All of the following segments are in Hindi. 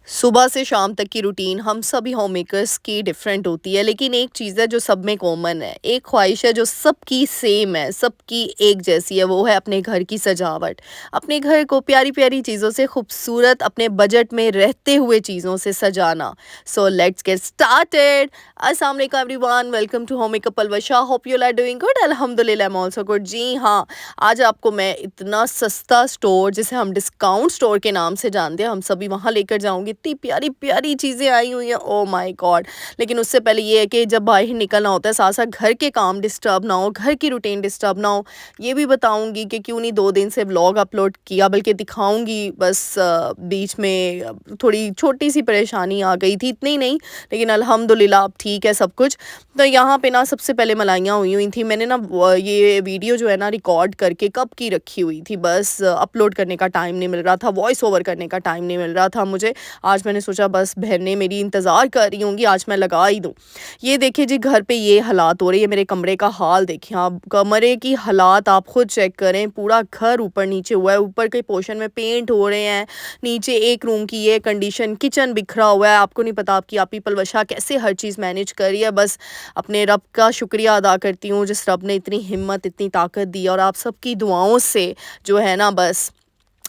सुबह से शाम तक की रूटीन हम सभी होम मेकर्स की डिफरेंट होती है, लेकिन एक चीज़ है जो सब में कॉमन है। एक ख्वाहिश है जो सबकी सेम है, सबकी एक जैसी है, वो है अपने घर की सजावट। अपने घर को प्यारी प्यारी चीज़ों से खूबसूरत, अपने बजट में रहते हुए चीज़ों से सजाना। So let's get started. अस्सलाम वालेकुम everyone, welcome to home makeup Alvasha. Hope you are doing good. अल्हम्दुलिल्लाह, आई एम आल्सो गुड। जी हाँ, आज आपको मैं इतना सस्ता स्टोर, जिसे हम डिस्काउंट स्टोर के नाम से जानते हैं, हम सभी वहाँ लेकर जाऊँगी। इतनी प्यारी प्यारी चीज़ें आई हुई हैं, ओह माय गॉड। लेकिन उससे पहले ये है कि जब बाहर निकलना होता है, साथ साथ घर के काम डिस्टर्ब ना हो, घर की रूटीन डिस्टर्ब ना हो, ये भी बताऊँगी कि क्यों नहीं 2 दिन से व्लॉग अपलोड किया, बल्कि दिखाऊँगी। बस बीच में थोड़ी छोटी सी परेशानी आ गई थी, इतनी नहीं, लेकिन अल्हम्दुलिल्लाह अब ठीक है सब कुछ। तो यहाँ पे ना सबसे पहले मलाइयाँ हुई हुई थी। मैंने ना ये वीडियो जो है ना रिकॉर्ड करके कब की रखी हुई थी, बस अपलोड करने का टाइम नहीं मिल रहा था, वॉइस ओवर करने का टाइम नहीं मिल रहा था मुझे। आज मैंने सोचा बस बहनें मेरी इंतज़ार कर रही होंगी, आज मैं लगा ही दूँ। ये देखिए जी, घर पे ये हालात हो रही है। मेरे कमरे का हाल देखिए आप, कमरे की हालात आप खुद चेक करें। पूरा घर ऊपर नीचे हुआ है, ऊपर के पोर्शन में पेंट हो रहे हैं, नीचे एक रूम की ये कंडीशन, किचन बिखरा हुआ है। आपको नहीं पता आपकी आपी पलवशा कैसे हर चीज़ मैनेज कर रही है। बस अपने रब का शुक्रिया अदा करती हूँ, जिस रब ने इतनी हिम्मत, इतनी ताकत दी, और आप सबकी दुआओं से जो है ना, बस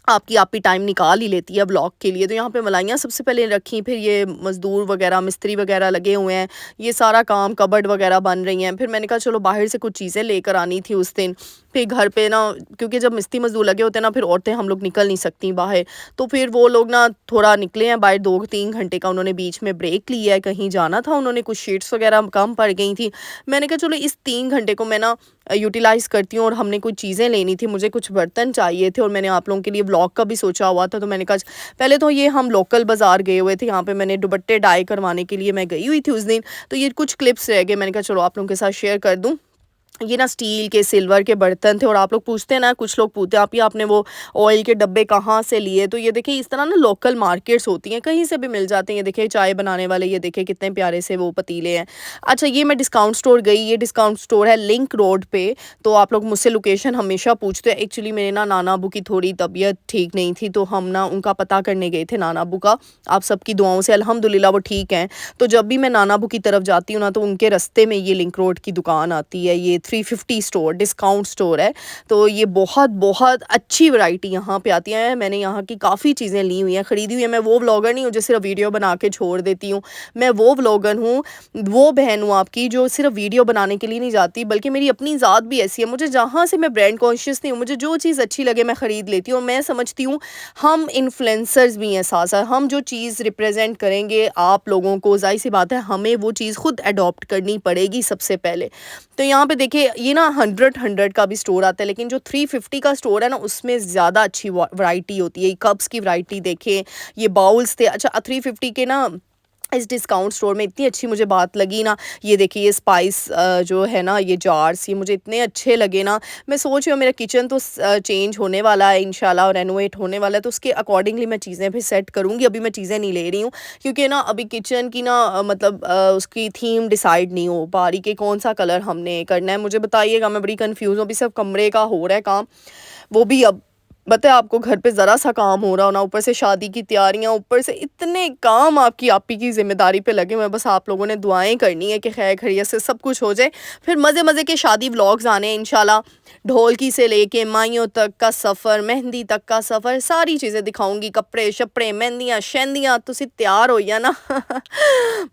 आपकी आप ही टाइम निकाल ही लेती है व्लॉग के लिए। तो यहाँ पे मलाइयाँ सबसे पहले रखी, फिर ये मज़दूर वगैरह, मिस्त्री वगैरह लगे हुए हैं, ये सारा काम, कबर्ड वगैरह बन रही हैं। फिर मैंने कहा चलो बाहर से कुछ चीज़ें लेकर आनी थी उस दिन। फिर घर पे ना, क्योंकि जब मिस्त्री मज़दूर लगे होते हैं ना, फिर औरतें हम लोग निकल नहीं सकती बाहर। तो फिर वो लोग ना थोड़ा निकले हैं बाहर, 2-3 घंटे का उन्होंने बीच में ब्रेक लिया है, कहीं जाना था उन्होंने, कुछ शीट्स वगैरह कम पड़ गई थी। मैंने कहा चलो इस 3 घंटे को मैं ना यूटिलाइज़ करती हूँ, और हमने कुछ चीज़ें लेनी थी, मुझे कुछ बर्तन चाहिए थे, और मैंने आप लोगों के लिए व्लॉग का भी सोचा हुआ था। तो मैंने कहा पहले तो ये हम लोकल बाज़ार गए हुए थे, यहाँ पे मैंने दुपट्टे डाई करवाने के लिए मैं गई हुई थी उस दिन। तो ये कुछ क्लिप्स रह गए, मैंने कहा चलो आप लोगों के साथ शेयर कर दूँ। ये ना स्टील के, सिल्वर के बर्तन थे। और आप लोग पूछते हैं ना, कुछ लोग पूछते हैं आप ही आपने वो ऑयल के डब्बे कहाँ से लिए। तो ये देखिए, इस तरह ना लोकल मार्केट्स होती हैं, कहीं से भी मिल जाते हैं। ये देखिए चाय बनाने वाले, ये देखिए कितने प्यारे से वो पतीले हैं। अच्छा, ये मैं डिस्काउंट स्टोर गई, ये डिस्काउंट स्टोर है लिंक रोड पे। तो आप लोग मुझसे लोकेशन हमेशा पूछते हैं। एक्चुअली मेरे ना नाना अबू की थोड़ी तबीयत ठीक नहीं थी, तो हम ना उनका पता करने गए थे, नाना अबू का। आप सबकी दुआओं से अल्हम्दुलिल्लाह वो ठीक हैं। तो जब भी मैं नाना अबू की तरफ जाती हूँ ना, तो उनके रास्ते में ये लिंक रोड की दुकान आती है, ये 350 स्टोर डिस्काउंट स्टोर है। तो ये बहुत बहुत अच्छी वैरायटी यहाँ पे आती है। मैंने यहाँ की काफ़ी चीज़ें ली हुई हैं, ख़रीदी हुई हैं। मैं वो व्लॉगर नहीं हूँ जो सिर्फ वीडियो बना के छोड़ देती हूँ। मैं वो व्लॉगर हूँ, वो बहन हूँ आपकी, जो सिर्फ वीडियो बनाने के लिए नहीं जाती, बल्कि मेरी अपनी ज़ात भी ऐसी है। मुझे जहाँ से, मैं ब्रांड कॉन्शियस नहीं हूँ, मुझे जो चीज़ अच्छी लगे मैं ख़रीद लेती हूँ। और मैं समझती हूँ हम इन्फ्लुएंसर्स भी हैं साथ साथ, हम जो चीज़ रिप्रेजेंट करेंगे आप लोगों को, ज़ाहिर सी बात है हमें वो चीज़ खुद अडॉप्ट करनी पड़ेगी सबसे पहले। तो यहाँ पे देखिए, ये ना 100 का भी स्टोर आता है, लेकिन जो 350 का स्टोर है ना, उसमें ज़्यादा अच्छी वैरायटी होती है। कप्स की वैरायटी देखें, ये बाउल्स थे। अच्छा, 350 के ना इस डिस्काउंट स्टोर में इतनी अच्छी मुझे बात लगी ना, ये देखिए ये स्पाइस जो है ना, ये जार्स, ये मुझे इतने अच्छे लगे ना। मैं सोच रही हूँ मेरा किचन तो चेंज होने वाला है इंशाल्लाह, और रेनोवेट होने वाला है, तो उसके अकॉर्डिंगली मैं चीज़ें फिर सेट करूँगी। अभी मैं चीज़ें नहीं ले रही हूँ, क्योंकि ना अभी किचन की ना मतलब उसकी थीम डिसाइड नहीं हो पा रही कि कौन सा कलर हमने करना है। मुझे बताइएगा, मैं बड़ी कन्फ्यूज़ हूँ। अभी सिर्फ कमरे का हो रहा है काम, वो भी अब पता है आपको, घर पे ज़रा सा काम हो रहा हो ना, ऊपर से शादी की तैयारियां, ऊपर से इतने काम आपकी आपी की ज़िम्मेदारी पे लगे हुए हैं। बस आप लोगों ने दुआएं करनी है कि खैर खैरियत से सब कुछ हो जाए। फिर मज़े मज़े के शादी व्लॉग्स आने हैं इंशाल्लाह। ढोलकी से लेके माइयों तक का सफ़र, मेहंदी तक का सफ़र, सारी चीज़ें दिखाऊंगी। कपड़े शपड़े, मेहंदियाँ शहंदियाँ, तुसी तैयार हो या ना।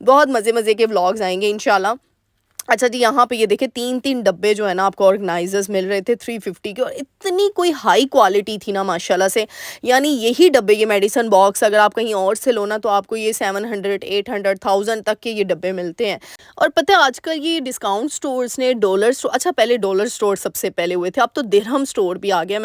बहुत मज़े मज़े के व्लॉग्स आएंगे इंशाल्लाह। अच्छा जी, यहाँ पे ये देखिए 3-3 डब्बे जो है ना आपको ऑर्गेनाइजर्स मिल रहे थे 350 के, और इतनी कोई हाई क्वालिटी थी ना माशाल्लाह से। यानी यही डब्बे, ये मेडिसिन बॉक्स अगर आप कहीं और से लो ना, तो आपको ये 700, 800, 1000 तक के ये डब्बे मिलते हैं। और पता है आजकल ये डिस्काउंट स्टोर्स ने, डॉलर स्टोर, अच्छा पहले डॉलर स्टोर सबसे पहले हुए थे, अब तो दिरहम स्टोर भी आ गया।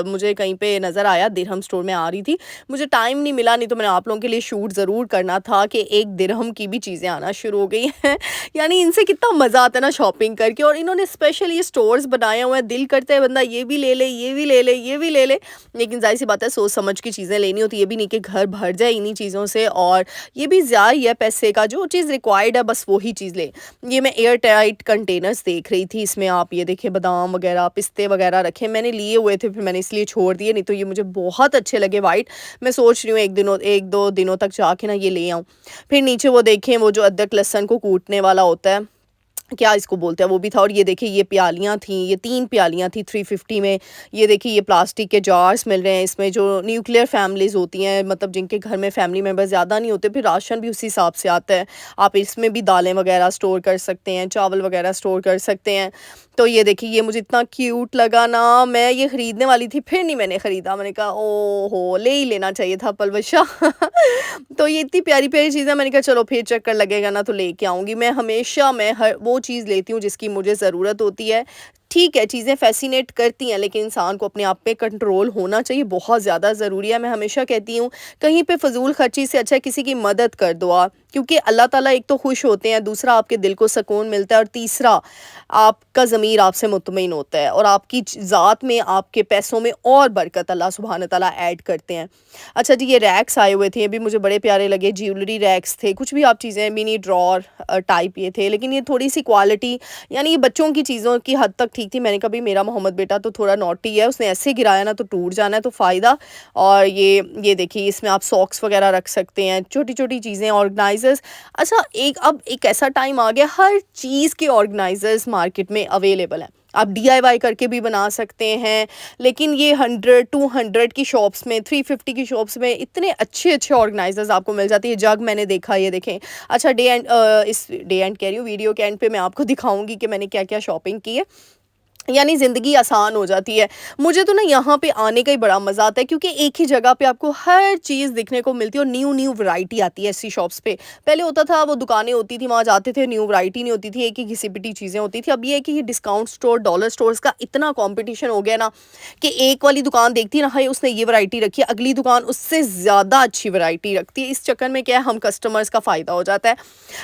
मुझे कहीं पे नज़र आया, दिरहम स्टोर में आ रही थी, मुझे टाइम नहीं मिला, नहीं तो मैंने आप लोगों के लिए शूट ज़रूर करना था कि एक दिरहम की भी चीज़ें आना शुरू हो गई हैं। यानी इनसे इनसे कितना मज़ा आता है ना शॉपिंग करके, और इन्होंने स्पेशल ये स्टोर्स बनाए हुए हैं, दिल करता है बंदा ये भी ले ले, ये भी ले ले, ये भी ले ले। लेकिन ज़ाहिर-सी बात है सोच समझ के चीज़ें लेनी होती है, ये भी नहीं कि घर भर जाए इन्हीं चीज़ों से, और ये भी ज़ाया ही है पैसे का, जो चीज़ रिक्वायर्ड है बस वही चीज़ लें। ये मैं एयर टाइट कंटेनर्स देख रही थी, इसमें आप ये देखिए बादाम वगैरह, पिस्ते वगैरह रखे, मैंने लिए हुए थे फिर मैंने इसलिए छोड़ दिए, नहीं तो ये मुझे बहुत अच्छे लगे वाइट। मैं सोच रही हूँ 1-2 दिनों तक जाके ना ये ले आऊँ। फिर नीचे वो देखें वो जो अदरक लहसुन को कूटने वाला होता है, क्या इसको बोलते हैं, वो भी था। और ये देखिए ये प्यालियाँ थीं, ये 3 प्यालियाँ थी 350 में। ये देखिए ये प्लास्टिक के जार्स मिल रहे हैं, इसमें जो न्यूक्लियर फैमिलीज़ होती हैं, मतलब जिनके घर में फैमिली मेंबर ज़्यादा नहीं होते, फिर राशन भी उसी हिसाब से आता है। आप इसमें भी दालें वगैरह स्टोर कर सकते हैं, चावल वगैरह स्टोर कर सकते हैं। तो ये देखिए ये मुझे इतना क्यूट लगा ना, मैं ये ख़रीदने वाली थी फिर नहीं मैंने ख़रीदा। मैंने कहा ओहो! ले ही लेना चाहिए था पलवशा। तो ये इतनी प्यारी-प्यारी चीज़ें, मैंने कहा चलो फिर चक्कर लगेगा ना तो लेके आऊँगी। मैं हर वो चीज़ लेती हूँ जिसकी मुझे ज़रूरत होती है। ठीक है, चीज़ें फ़ैसिनेट करती हैं, लेकिन इंसान को अपने आप पे कंट्रोल होना चाहिए, बहुत ज़्यादा ज़रूरी है। मैं हमेशा कहती हूँ कहीं पे फ़िज़ूल खर्ची से अच्छा है किसी की मदद कर दो आप, क्योंकि अल्लाह ताला एक तो खुश होते हैं, दूसरा आपके दिल को सुकून मिलता है, और तीसरा आपका ज़मीर आपसे मुतमईन होता है, और आपकी ज़ात में, आपके पैसों में और बरकत अल्लाह सुब्हान तआला ऐड करते हैं। अच्छा जी, ये रैक्स आए हुए थे, ये भी मुझे बड़े प्यारे लगे, ज्वेलरी रैक्स थे, कुछ भी आप चीज़ें, मिनी ड्रॉर टाइप ये थे, लेकिन ये थोड़ी-सी क्वालिटी, यानी ये बच्चों की चीज़ों की हद तक ठीक थी। मैंने कहा भई मेरा मोहम्मद बेटा तो थोड़ा नॉटी है, उसने ऐसे गिराया ना तो टूट जाना है, तो फ़ायदा। और ये देखिए इसमें आप सॉक्स वगैरह रख सकते हैं, छोटी-छोटी चीज़ें, ऑर्गनाइज़र्स। अच्छा, अब एक ऐसा टाइम आ गया, हर चीज़ के ऑर्गनाइज़र्स मार्केट में अवेलेबल हैं। आप डीआईवाई करके भी बना सकते हैं, लेकिन ये 100-200 की शॉप्स में, 350 की शॉप्स में इतने अच्छे-अच्छे ऑर्गनाइज़र्स आपको मिल जाती है। जग मैंने देखा, ये देखें। अच्छा, इस डे एंड कह रही हूँ, वीडियो के एंड पे मैं आपको दिखाऊँगी कि मैंने क्या-क्या शॉपिंग की है। यानी ज़िंदगी आसान हो जाती है। मुझे तो ना यहाँ पे आने का ही बड़ा मज़ा आता है, क्योंकि एक ही जगह पे आपको हर चीज़ दिखने को मिलती है, और न्यू-न्यू वैरायटी आती है ऐसी शॉप्स पे। पहले होता था वो दुकानें होती थी, वहाँ जाते थे, न्यू वैरायटी नहीं होती थी, एक ही घिसी-पिटी चीज़ें होती थी। अब ये है कि ये डिस्काउंट स्टोर, डॉलर स्टोर्स का इतना कॉम्पिटिशन हो गया ना, कि एक वाली दुकान देखती है ना, हाय उसने ये वैरायटी रखी है, अगली दुकान उससे ज़्यादा अच्छी वैरायटी रखती है। इस चक्कर में क्या है, हम कस्टमर्स का फ़ायदा हो जाता है।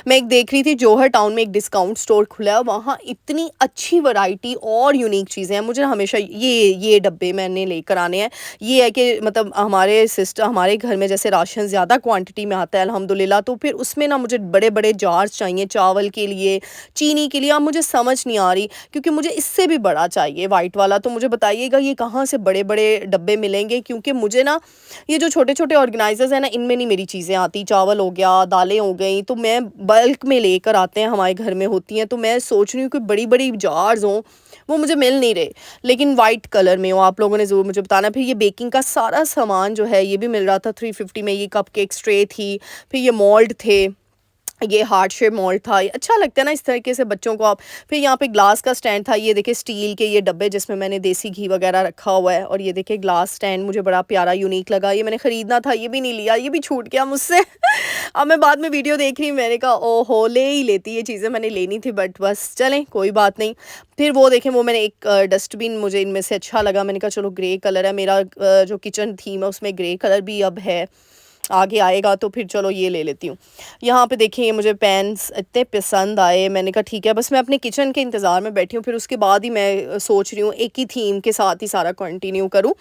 मैं एक देख रही थी, जौहर टाउन में एक डिस्काउंट स्टोर खुला है, वहाँ इतनी अच्छी वैरायटी और यूनिक चीज़ें हैं। मुझे हमेशा ये डब्बे मैंने लेकर आने हैं। ये है कि मतलब हमारे घर में जैसे राशन ज़्यादा क्वांटिटी में आता है अल्हम्दुलिल्लाह, तो फिर उसमें ना मुझे बड़े-बड़े जार्स चाहिए, चावल के लिए, चीनी के लिए। अब मुझे समझ नहीं आ रही, क्योंकि मुझे इससे भी बड़ा चाहिए वाइट वाला। तो मुझे बताइएगा ये कहाँ से बड़े-बड़े डब्बे मिलेंगे, क्योंकि मुझे ना ये जो छोटे-छोटे ऑर्गेनाइज़र्स हैं ना, इनमें नहीं मेरी चीज़ें आती। चावल हो गया, दालें हो गई, तो मैं बल्क में लेकर आते हैं, हमारे घर में होती हैं, तो मैं सोच रही हूँ कि बड़ी-बड़ी जार्स हों, वो मुझे मिल नहीं रहे, लेकिन वाइट कलर में हो। आप लोगों ने ज़रूर मुझे बताना। फिर ये बेकिंग का सारा सामान जो है, ये भी मिल रहा था 350 में। ये कपकेक्स ट्रे थी, फिर ये मोल्ड थे, ये हार्ट शेप मोल्ड था। ये अच्छा लगता है ना इस तरीके से बच्चों को आप। फिर यहाँ पे ग्लास का स्टैंड था, ये देखिए स्टील के ये डब्बे जिसमें मैंने देसी घी वगैरह रखा हुआ है, और ये देखिए ग्लास स्टैंड मुझे बड़ा प्यारा यूनिक लगा। ये मैंने ख़रीदना था, ये भी नहीं लिया, ये भी छूट गया मुझसे। अब मैं बाद में वीडियो देख रही हूँ, मैंने कहा ओहो, ले ही लेती, ये चीज़ें मैंने लेनी थी, बट बस चलें कोई बात नहीं। फिर वो देखें, वो मैंने एक डस्टबिन मुझे इनमें से अच्छा लगा, मैंने कहा चलो ग्रे कलर है मेरा, जो किचन थीम है उसमें ग्रे कलर भी अब है, आगे आएगा, तो फिर चलो ये ले लेती हूँ। यहाँ पे देखिए ये मुझे पेन्स इतने पसंद आए, मैंने कहा ठीक है, बस मैं अपने किचन के इंतज़ार में बैठी हूँ, फिर उसके बाद ही मैं सोच रही हूँ एक ही थीम के साथ ही सारा कंटिन्यू करूँ।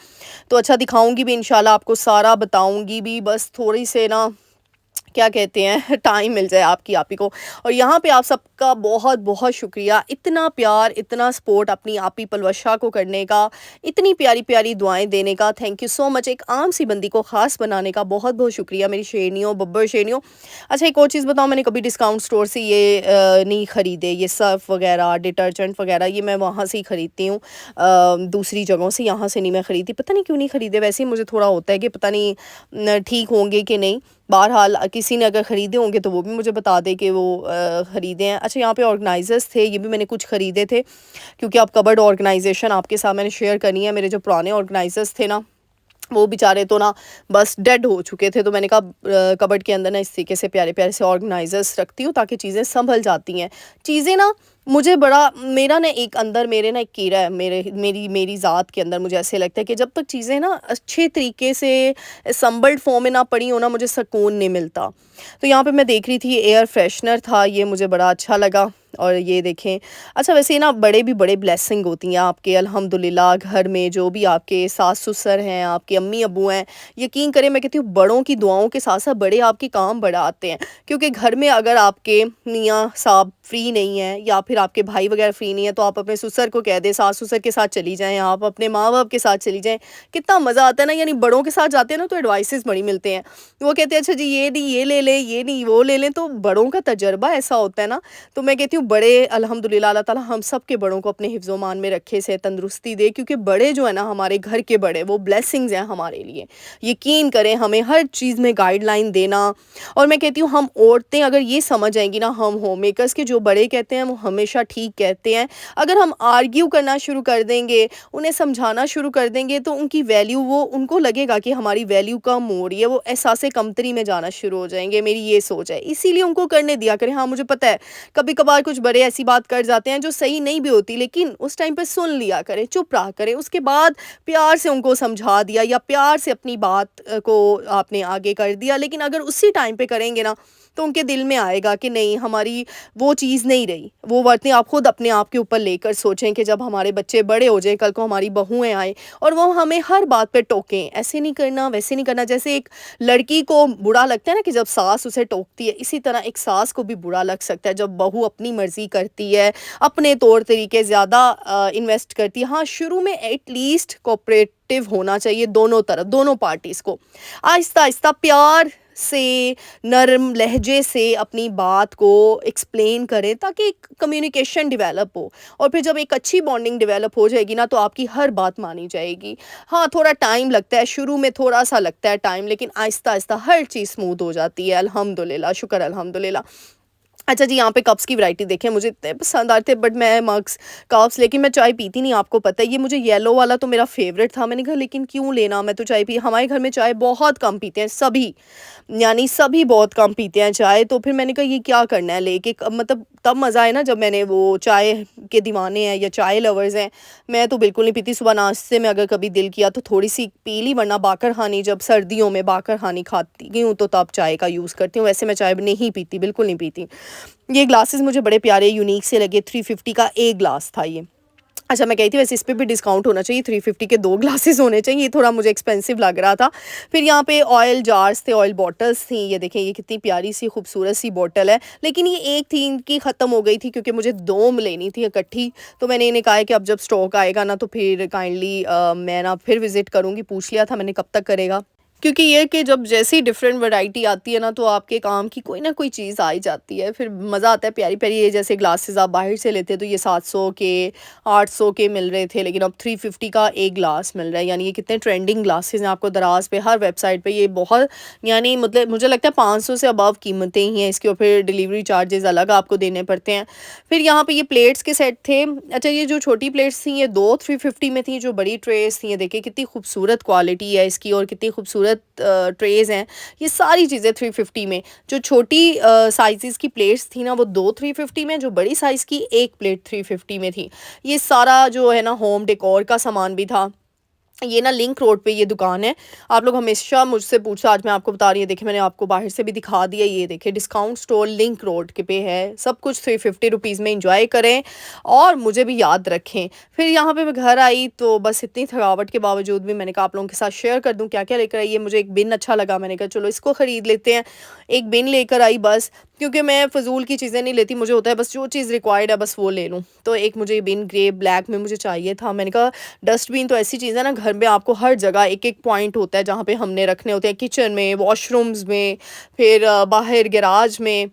तो अच्छा, दिखाऊँगी भी इंशाल्लाह, आपको सारा बताऊँगी भी, बस थोड़ी से ना क्या कहते हैं टाइम मिल जाए आपकी आप ही को। और यहाँ पे आप सबका बहुत बहुत शुक्रिया, इतना प्यार, इतना सपोर्ट अपनी आपी पलवशा को करने का, इतनी प्यारी प्यारी दुआएं देने का, थैंक यू सो मच। एक आम सी बंदी को ख़ास बनाने का बहुत बहुत शुक्रिया मेरी शेरनियों, बब्बर शेरनियों। अच्छा, एक और चीज़ बताऊँ, मैंने कभी डिस्काउंट स्टोर से ये नहीं ख़रीदे, ये सर्फ वगैरह, डिटर्जेंट वगैरह, ये मैं वहाँ से ही ख़रीदती हूँ, दूसरी जगहों से, यहाँ से नहीं मैं ख़रीदती। पता नहीं क्यों नहीं ख़रीदे, वैसे ही मुझे थोड़ा होता है कि पता नहीं ठीक होंगे कि नहीं। बहरहाल किसी ने अगर ख़रीदे होंगे तो वो भी मुझे बता दे कि वो ख़रीदे हैं। अच्छा, यहाँ पे ऑर्गेनाइज़र्स थे, ये भी मैंने कुछ ख़रीदे थे, क्योंकि अब कबर्ड ऑर्गेनाइजेशन आपके साथ मैंने शेयर करनी है। मेरे जो पुराने ऑर्गेनाइज़र्स थे ना, वो बेचारे तो ना बस डेड हो चुके थे, तो मैंने कहा कबर्ड के अंदर ना इस तरीके से प्यारे-प्यारे से ऑर्गेनाइज़र्स रखती हूँ, ताकि चीज़ें सँभल जाती हैं। चीज़ें ना मुझे बड़ा, मेरा ना एक अंदर मेरे ना एक कीड़ा है, मेरी ज़ात के अंदर, मुझे ऐसे लगता है कि जब तक चीज़ें ना अच्छे तरीके से संबल्ड फॉर्म में ना पड़ी हो ना, मुझे सुकून नहीं मिलता। तो यहाँ पे मैं देख रही थी एयर फ्रेशनर था, ये मुझे बड़ा अच्छा लगा। और ये देखें। अच्छा वैसे ना बड़े भी बड़े ब्लेसिंग होती हैं आपके अल्हम्दुलिल्लाह घर में जो भी आपके सास-ससुर हैं, आपके अम्मी-अब्बू हैं, यकीन करें मैं कहती हूँ बड़ों की दुआओं के साथ-साथ बड़े आपके काम बड़ा आते हैं। क्योंकि घर में अगर आपके मियाँ साहब फ्री नहीं हैं या फिर आपके भाई वगैरह फ्री नहीं है, तो आप अपने ससुर को कह दें, सास-ससुर के साथ चली जाएँ, आप अपने माँ-बाप के साथ चली जाएँ। कितना मज़ा आता है ना, यानी बड़ों के साथ जाते हैं ना तो एडवाइसेज़ बड़ी मिलते हैं। वो कहते हैं अच्छा जी ये नहीं ये ले लें, ये नहीं वो ले लें, तो बड़ों का तजुर्बा ऐसा होता है ना। तो मैं कहती हूँ बड़े अल्हम्दुलिल्लाह अल्लाह ताला हम सब के बड़ों को अपने हिफ्ज़-ओ-मान में रखे, सेहत तंदुरुस्ती दे, क्योंकि बड़े जो है ना हमारे घर के बड़े वो ब्लेसिंग्स हैं हमारे लिए। यकीन करें हमें हर चीज़ में गाइडलाइन देना। और मैं कहती हूँ हम औरतें अगर ये समझ जाएँगी ना, हम होममेकर्स के जो बड़े कहते हैं वो हमेशा ठीक कहते हैं। अगर हम आर्ग्यू करना शुरू कर देंगे, उन्हें समझाना शुरू कर देंगे, तो उनकी वैल्यू वो उनको लगेगा कि हमारी वैल्यू कम हो रही है, वो एहसास कमतरी में जाना शुरू हो जाएँगे, मेरी ये सोच है। इसीलिए उनको करने दिया करें। हाँ, मुझे पता है कभी-कभार कुछ बड़े ऐसी बात कर जाते हैं जो सही नहीं भी होती, लेकिन उस टाइम पे सुन लिया करें, चुप रहा करें। उसके बाद प्यार से उनको समझा दिया या प्यार से अपनी बात को आपने आगे कर दिया। लेकिन अगर उसी टाइम पे करेंगे ना, तो उनके दिल में आएगा कि नहीं हमारी वो चीज़ नहीं रही। वो बातें आप खुद अपने आप के ऊपर लेकर सोचें कि जब हमारे बच्चे बड़े हो जाएँ, कल को हमारी बहुएँ आएँ और वो हमें हर बात पे टोकें, ऐसे नहीं करना, वैसे नहीं करना। जैसे एक लड़की को बुरा लगता है ना कि जब सास उसे टोकती है, इसी तरह एक सास को भी बुरा लग सकता है जब बहू अपनी मर्ज़ी करती है, अपने तौर तरीके ज़्यादा इन्वेस्ट करती है। हाँ, शुरू में एट लीस्ट कोऑपरेटिव होना चाहिए दोनों तरफ, दोनों पार्टीज़ को। आहिस्ता-आहिस्ता प्यार से, नरम लहजे से अपनी बात को एक्सप्लेन करें ताकि एक कम्युनिकेशन डेवलप हो। और फिर जब एक अच्छी बॉन्डिंग डेवलप हो जाएगी ना, तो आपकी हर बात मानी जाएगी। हाँ, थोड़ा टाइम लगता है, शुरू में थोड़ा-सा लगता है टाइम, लेकिन आहिस्ता-आहिस्ता हर चीज़ स्मूथ हो जाती है अल्हम्दुलिल्लाह, शुक्र अल्हम्दुलिल्लाह। अच्छा जी, यहाँ पे कप्स की वैरायटी देखें, मुझे इतने पसंद आए थे, बट मैं मग्स, कप्स, लेकिन मैं चाय पीती नहीं, आपको पता है। ये मुझे येलो वाला तो मेरा फ़ेवरेट था, मैंने कहा लेकिन क्यों लेना, मैं तो चाय पी हमारे घर में चाय बहुत कम पीते हैं सभी, यानी सभी बहुत कम पीते हैं चाय। तो फिर मैंने कहा ये क्या करना है लेके, मतलब तब मज़ा आया ना जब मैंने वो चाय के दीवाने हैं या चाय लवर्स हैं। मैं तो बिल्कुल नहीं पीती, सुबह नाश्ते में अगर कभी दिल किया तो थोड़ी-सी पी ली, वरना बाकर ख़ानी, जब सर्दियों में बाकर ख़ानी खाती हूँ तो तब चाय का यूज़ करती हूँ, वैसे मैं चाय नहीं पीती, बिल्कुल नहीं पीती। ये ग्लासेस मुझे बड़े प्यारे यूनिक से लगे, 350 का एक ग्लास था ये। अच्छा मैं कही थी वैसे इस पे भी डिस्काउंट होना चाहिए, 350 के 2 ग्लासेस होने चाहिए, ये थोड़ा मुझे एक्सपेंसिव लग रहा था। फिर यहाँ पे ऑयल जार्स थे, ऑयल बॉटल्स थी, ये देखें ये कितनी प्यारी सी खूबसूरत सी बॉटल है। लेकिन ये एक थी इनकी ख़त्म हो गई थी क्योंकि मुझे 2 लेनी थी इकट्ठी, तो मैंने इन्हें कहा है कि अब जब स्टॉक आएगा ना तो फिर काइंडली मैं ना फिर विज़िट करूँगी। पूछ लिया था मैंने कब तक करेगा? क्योंकि ये कि जब जैसी डिफरेंट वैरायटी आती है ना, तो आपके काम की कोई ना कोई चीज़ आ ही जाती है, फिर मज़ा आता है। प्यारी-प्यारी ये जैसे ग्लासेस आप बाहर से लेते तो ये 700 के 800 के मिल रहे थे, लेकिन अब 350 का एक ग्लास मिल रहा है। यानी ये कितने ट्रेंडिंग ग्लासेस हैं, आपको दराज पे हर वेबसाइट पे ये बहुत, यानी मतलब मुझे लगता है 500 से अबव कीमतें ही हैं इसकी, और फिर डिलीवरी चार्जेस अलग आपको देने पड़ते हैं। फिर यहाँ पे ये प्लेट्स के सेट थे। अच्छा ये जो छोटी प्लेट्स थी ये 2 350 में थी, जो बड़ी ट्रेस थी ये देखिए कितनी खूबसूरत क्वालिटी है इसकी और कितनी खूबसूरत ट्रेज़ हैं। ये सारी चीज़ें 350 में, जो छोटी साइज़ेज़ की प्लेट्स थी ना वो 2 350 में, जो बड़ी साइज़ की 1 प्लेट 350 में थी। ये सारा जो है ना होम डेकोर का सामान भी था। ये ना लिंक रोड पे ये दुकान है। आप लोग हमेशा मुझसे पूछो, आज मैं आपको बता रही हूँ, देखिए मैंने आपको बाहर से भी दिखा दिया। ये देखिए डिस्काउंट स्टोर लिंक रोड के पे है। सब कुछ 350 रुपीज़ में एंजॉय करें और मुझे भी याद रखें। फिर यहाँ पे मैं घर आई तो बस इतनी थकावट के बावजूद भी मैंने कहा आप लोगों के साथ शेयर कर दूँ क्या-क्या लेकर आई। ये मुझे एक बिन अच्छा लगा, मैंने कहा चलो इसको ख़रीद लेते हैं। एक बिन लेकर आई बस, क्योंकि मैं फ़िज़ूल की चीज़ें नहीं लेती, मुझे होता है बस जो चीज़ रिक्वायर्ड है बस वो ले लूँ। तो एक मुझे बिन ग्रे ब्लैक में मुझे चाहिए था। मैंने कहा डस्टबिन तो ऐसी चीज़ है ना, घर में आपको हर जगह एक-एक पॉइंट होता है जहाँ पे हमने रखने होते हैं, किचन में, वॉशरूम्स में, फिर बाहर गैराज में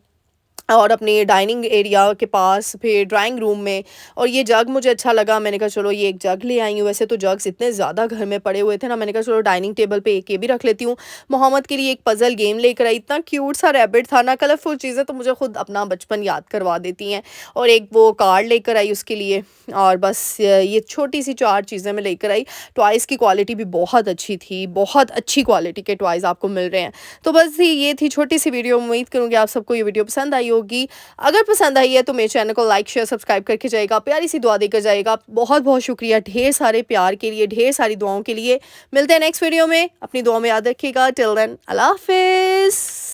और अपने डाइनिंग एरिया के पास, फिर ड्राइंग रूम में। और ये जग मुझे अच्छा लगा, मैंने कहा चलो ये एक जग ले आई हूँ। वैसे तो जग्स इतने ज़्यादा घर में पड़े हुए थे ना, मैंने कहा चलो डाइनिंग टेबल पे एक ये भी रख लेती हूँ। मोहम्मद के लिए एक पज़ल गेम लेकर आई, इतना क्यूट सा रैबिट था ना, कलरफुल चीज़ें तो मुझे खुद अपना बचपन याद करवा देती हैं। और एक वो कार्ड लेकर आई उसके लिए, और बस ये छोटी सी 4 चीज़ें मैं लेकर आई। टॉयज़ की क्वालिटी भी बहुत अच्छी थी, बहुत अच्छी क्वालिटी के टॉयज़ आपको मिल रहे हैं। तो बस ये थी छोटी सी वीडियो, उम्मीद करूँगी आप सबको ये वीडियो पसंद आई होगी। अगर पसंद आई है तो मेरे चैनल को लाइक शेयर सब्सक्राइब करके जाइएगा, प्यारी सी दुआ देकर जाइएगा। बहुत बहुत शुक्रिया ढेर सारे प्यार के लिए, ढेर सारी दुआओं के लिए। मिलते हैं नेक्स्ट वीडियो में, अपनी दुआ में याद रखिएगा। टिल देन अल्लाह हाफिज़।